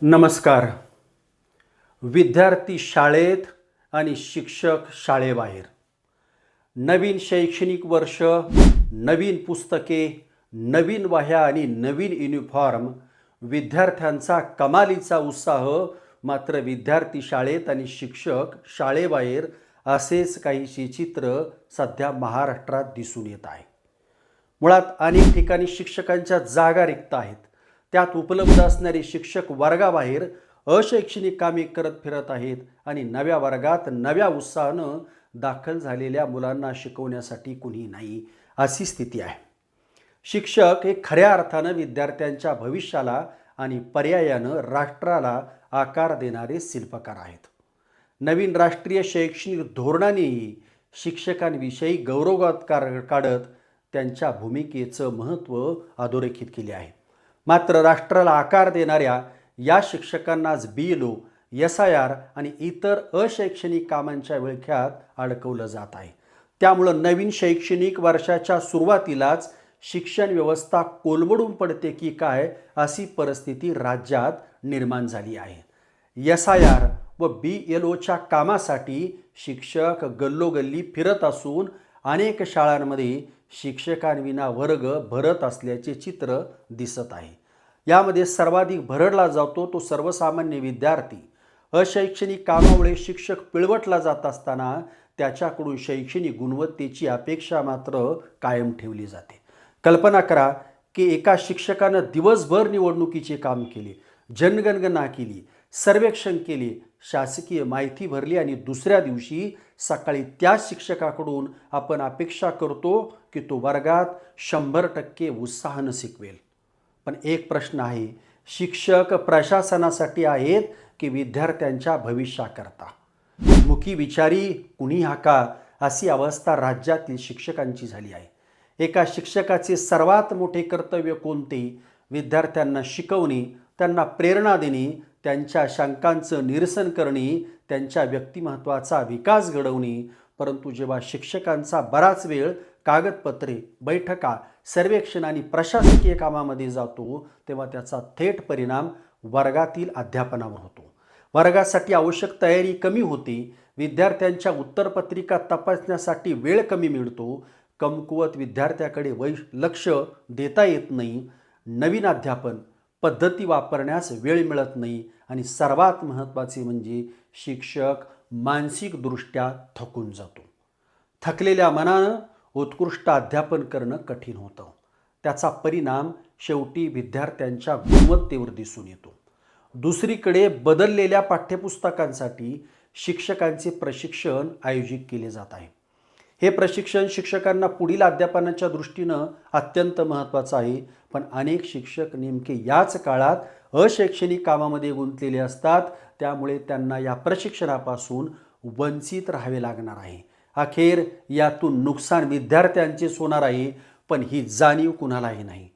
नमस्कार. विद्यार्थी शाळेत आणि शिक्षक शाळेबाहेर. नवीन शैक्षणिक वर्ष, नवीन पुस्तके, नवीन वह्या आणि नवीन युनिफॉर्म. विद्यार्थ्यांचा कमालीचा उत्साह. मात्र विद्यार्थी शाळेत आणि शिक्षक शाळेबाहेर असेच काहीसे चित्र सध्या महाराष्ट्रात दिसून येत आहे. मुळात अनेक ठिकाणी शिक्षकांच्या जागा रिक्त आहेत. त्यात उपलब्ध असणारे शिक्षक वर्गाबाहेर अशैक्षणिक कामे करत फिरत आहेत आणि नव्या वर्गात नव्या उत्साहानं दाखल झालेल्या मुलांना शिकवण्यासाठी कुणी नाही, अशी स्थिती आहे. शिक्षक हे खऱ्या अर्थानं विद्यार्थ्यांच्या भविष्याला आणि पर्यायानं राष्ट्राला आकार देणारे शिल्पकार आहेत. नवीन राष्ट्रीय शैक्षणिक धोरणानेही शिक्षकांविषयी गौरवगाथ काढत त्यांच्या भूमिकेचं महत्त्व अधोरेखित केले आहे. मात्र राष्ट्राला आकार देणाऱ्या या शिक्षकांना आज BLO, SIR आणि इतर अशैक्षणिक कामांच्या विळख्यात अडकवलं जात आहे. त्यामुळं नवीन शैक्षणिक वर्षाच्या सुरुवातीलाच शिक्षण व्यवस्था कोलमडून पडते की काय, अशी परिस्थिती राज्यात निर्माण झाली आहे. SIR व BLOच्या कामासाठी शिक्षक गल्लोगल्ली फिरत असून अनेक शाळांमध्ये शिक्षकांविना वर्ग भरत असल्याचे चित्र दिसत आहे. यामध्ये सर्वाधिक भरडला जातो तो सर्वसामान्य विद्यार्थी. अशैक्षणिक कामामुळे शिक्षक पिळवटला जात असताना त्याच्याकडून शैक्षणिक गुणवत्तेची अपेक्षा मात्र कायम ठेवली जाते. कल्पना करा की एका शिक्षकानं दिवसभर निवडणुकीचे काम केले, जनगणना केली, सर्वेक्षण केले, शासकीय माहिती भरली आणि दुसऱ्या दिवशी सकाळी त्याच शिक्षकाकडून आपण अपेक्षा करतो की तो वर्गात 100% उत्साहानं शिकवेल. पण एक प्रश्न आहे, शिक्षक प्रशासनासाठी आहेत की विद्यार्थ्यांच्या भविष्याकरता? मुखी विचारी कुणी हाका, अशी अवस्था राज्यातील शिक्षकांची झाली आहे. एका शिक्षकाचे सर्वात मोठे कर्तव्य कोणते? विद्यार्थ्यांना शिकवणे, त्यांना प्रेरणा देणे, त्यांच्या शंकांचं निरसन करणे, त्यांच्या व्यक्तिमत्त्वाचा विकास घडवणे. परंतु जेव्हा शिक्षकांचा बराच वेळ कागदपत्रे, बैठका, सर्वेक्षण आणि प्रशासकीय कामामध्ये जातो तेव्हा त्याचा थेट परिणाम वर्गातील अध्यापनावर होतो. वर्गासाठी आवश्यक तयारी कमी होते, विद्यार्थ्यांच्या उत्तरपत्रिका तपासण्यासाठी वेळ कमी मिळतो, कमकुवत विद्यार्थ्याकडे लक्ष देता येत नाही, नवीन अध्यापन पद्धती वापरण्यास वेळ मिळत नाही आणि सर्वात महत्त्वाचे म्हणजे शिक्षक मानसिकदृष्ट्या थकून जातो. थकलेल्या मनानं उत्कृष्ट अध्यापन करणं कठीण होतं. त्याचा परिणाम शेवटी विद्यार्थ्यांच्या गुणवत्तेवर दिसून येतो. दुसरीकडे बदललेल्या पाठ्यपुस्तकांसाठी शिक्षकांचे प्रशिक्षण आयोजित केले जात आहे. हे प्रशिक्षण शिक्षकांना पुढील अध्यापनाच्या दृष्टीनं अत्यंत महत्त्वाचं आहे. पण अनेक शिक्षक नेमके याच काळात अशैक्षणिक कामामध्ये गुंतलेले असतात. त्यामुळे त्यांना या प्रशिक्षणापासून वंचित राहावे लागणार आहे. अखेर यातून नुकसान विद्यार्थ्यांचेच होणार आहे, पण ही जाणीव कुणालाही नाही.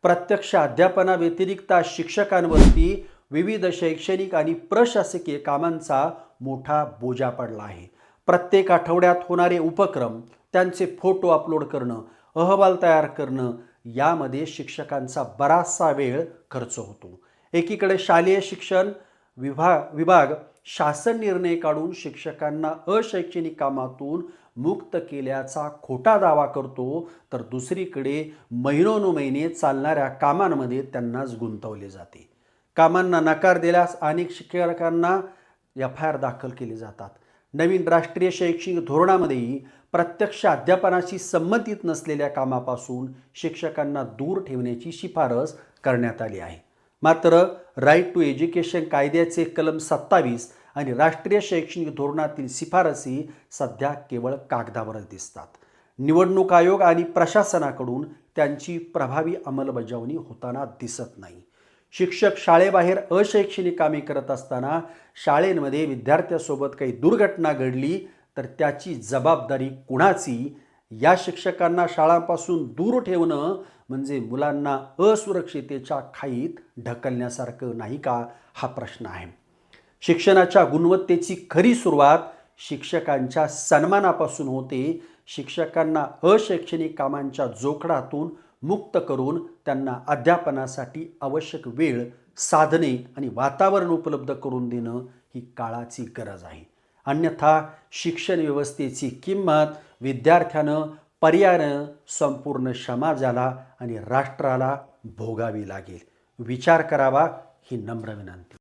प्रत्यक्ष अध्यापनाव्यतिरिक्त शिक्षकांवरती विविध शैक्षणिक आणि प्रशासकीय कामांचा मोठा बोजा पडला आहे. प्रत्येक आठवड्यात होणारे उपक्रम, त्यांचे फोटो अपलोड करणं, अहवाल तयार करणं, यामध्ये शिक्षकांचा बराचसा वेळ खर्च होतो. एकीकडे शालेय शिक्षण विभाग शासन निर्णय काढून शिक्षकांना अशैक्षणिक कामातून मुक्त केल्याचा खोटा दावा करतो, तर दुसरीकडे महिनोन्महिने चालणाऱ्या कामांमध्ये त्यांनाच गुंतवले जाते. कामांना नकार दिल्यास अनेक शिक्षकांना FIR दाखल केले जातात. नवीन राष्ट्रीय शैक्षणिक धोरणामध्येही प्रत्यक्ष अध्यापनाशी संबंधित नसलेल्या कामापासून शिक्षकांना दूर ठेवण्याची शिफारस करण्यात आली आहे. मात्र राईट टू एज्युकेशन कायद्याचे कलम 27 आणि राष्ट्रीय शैक्षणिक धोरणातील शिफारसी सध्या केवळ कागदावरच दिसतात. निवडणूक आयोग आणि प्रशासनाकडून त्यांची प्रभावी अंमलबजावणी होताना दिसत नाही. शिक्षक शाळेबाहेर अशैक्षणिक कामे करत असताना शाळेमध्ये विद्यार्थ्यासोबत काही दुर्घटना घडली तर त्याची जबाबदारी कुणाची? या शिक्षकांना शाळांपासून दूर ठेवणं म्हणजे मुलांना असुरक्षिततेच्या खाईत ढकलण्यासारखं नाही का, हा प्रश्न आहे. शिक्षणाच्या गुणवत्तेची खरी सुरुवात शिक्षकांच्या सन्मानापासून होते. शिक्षकांना अशैक्षणिक कामांच्या जोखडातून मुक्त करून त्यांना अध्यापनासाठी आवश्यक वेळ, साधने आणि वातावरण उपलब्ध करून देणं ही काळाची गरज आहे. अन्यथा शिक्षण व्यवस्थेची किंमत विद्यार्थ्यानं, पर्यायानं संपूर्ण समाजाला आणि राष्ट्राला भोगावी लागेल. विचार करावा ही नम्र विनंती.